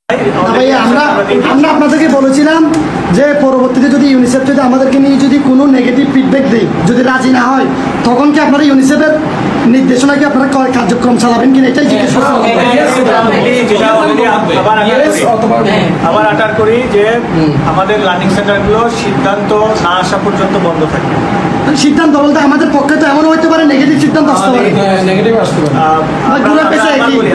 ভাইয়া আমরা আপনাদেরকে বলেছিলাম যে পরবর্তীতে যদি ইউনিসেফ যদি আমাদেরকে নিয়ে যদি কোনো নেগেটিভ ফিডব্যাক দেয়, যদি রাজি না হয়, তখন কি আপনারা ইউনিসেফের নির্দেশনা কি আপনারা কার্যক্রম চালাবেন কিনা, এটাই জিজ্ঞেস আবার আটার করি যে আমাদের লার্নিং সেন্টারগুলো সিদ্ধান্ত না আসা পর্যন্ত বন্ধ থাকে। সিদ্ধান্ত বলতে আমাদের পক্ষে তো এমন হইতে পারে নেগেটিভ সিদ্ধান্ত আসতে পারে।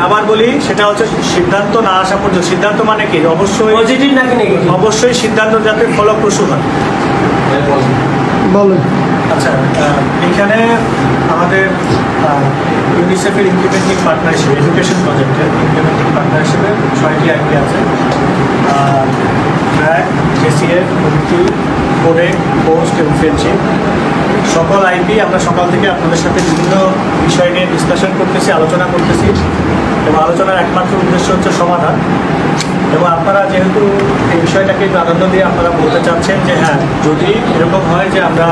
আবার বলি, সেটা হচ্ছে সিদ্ধান্ত না আসা পর্যন্ত। সিদ্ধান্ত মানে কি? অবশ্যই পজিটিভ নাকি নেগেটিভ? অবশ্যই সিদ্ধান্ত যাতে ফলপ্রসূ হয়। বলুন। আচ্ছা, এখানে আমাদের ইউনিসেফের ইমপ্লিমেন্টিং পার্টনারশিপ, এডুকেশন প্রজেক্টের ইমপ্লিমেন্টিং পার্টনারশিপে 6টি আইপি আছে। ট্র্যাক, এসিএফ, মুক্তি, কোডেক, পোস্ট এবং ফ্রেন্ডশিপ। সকল আইপি আমরা সকাল থেকে আপনাদের সাথে বিভিন্ন বিষয় নিয়ে ডিসকাশন করতেছি, আলোচনা করতেছি, এবং আলোচনার একমাত্র উদ্দেশ্য হচ্ছে সমাধান। এবং আপনারা যেহেতু এই বিষয়টাকে প্রাধান্য দিয়ে আপনারা বলতে চাচ্ছেন যে হ্যাঁ, যদি এরকম হয় যে আমরা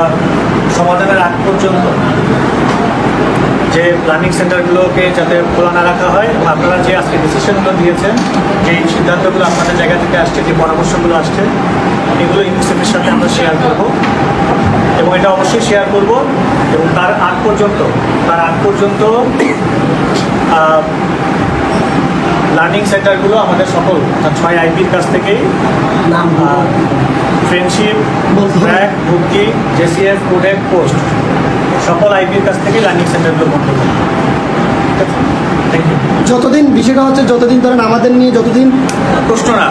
সমাধানের আগ পর্যন্ত যে প্ল্যানিং সেন্টারগুলোকে যাতে খোলা না রাখা হয়, এবং আপনারা যে আজকে ডিসিশনগুলো দিয়েছেন, যে সিদ্ধান্তগুলো আপনাদের জায়গা থেকে আসছে, যে পরামর্শগুলো আসছে, এগুলো ইউনিসেফের সাথে আমরা শেয়ার করব, এবং এটা অবশ্যই শেয়ার করব। এবং তার আগ পর্যন্ত লার্নিং সেন্টারগুলো আমাদের সকল 6 আইপির কাছ থেকেই ফ্রেন্ডশিপ, ট্র্যাক, মুক্তি, জেসিএফ, কোডেক, পোস্ট সকল আইপির কাছ থেকে লার্নিং সেন্টারগুলো বন্ধ করবে। যতদিন বিষয়টা হচ্ছে, যতদিন ধরেন আমাদের নিয়ে যতদিন প্রশ্ন না,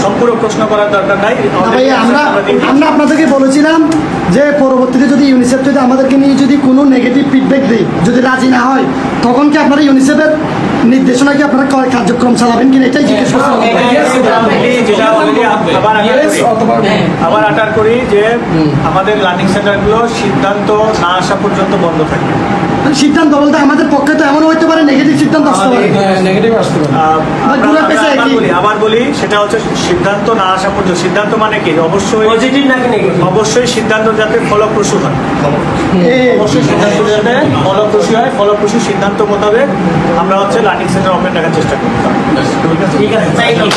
সম্পূর্ণ প্রশ্ন করার দরকার নাই। ভাইয়া আমরা আপনাদেরকে বলেছিলাম যে পরবর্তীতে যদি ইউনিসেফ যদি আমাদেরকে নিয়ে যদি কোনো নেগেটিভ ফিডব্যাক দেয়, যদি রাজি না হয়, তখন কি আপনারা ইউনিসেফের নির্দেশনা কি আপনারা কার্যক্রম চালাবেন কিনা, এটাই জিজ্ঞেস আবার আটার করি যে আমাদের লার্নিং সেন্টারগুলো সিদ্ধান্ত না আসা পর্যন্ত বন্ধ থাকে। সিদ্ধান্ত বলতে আমাদের পক্ষে তো এমন হইতে পারে নেগেটিভ সিদ্ধান্ত আসতে পারে। আবার বলি, সেটা হচ্ছে সিদ্ধান্ত না আসা পর্যন্ত। সিদ্ধান্ত মানে কি? অবশ্যই পজিটিভ নাকি নেগেটিভ? অবশ্যই সিদ্ধান্ত যাতে ফলপ্রসূ হয়। অবশ্যই সিদ্ধান্ত যাতে ফলপ্রসূ হয়। ফলপ্রসূ সিদ্ধান্ত মোতাবেক আমরা হচ্ছে লার্নিং সেন্টার ওপেন রাখার চেষ্টা করি। ঠিক আছে, থ্যাংক ইউ।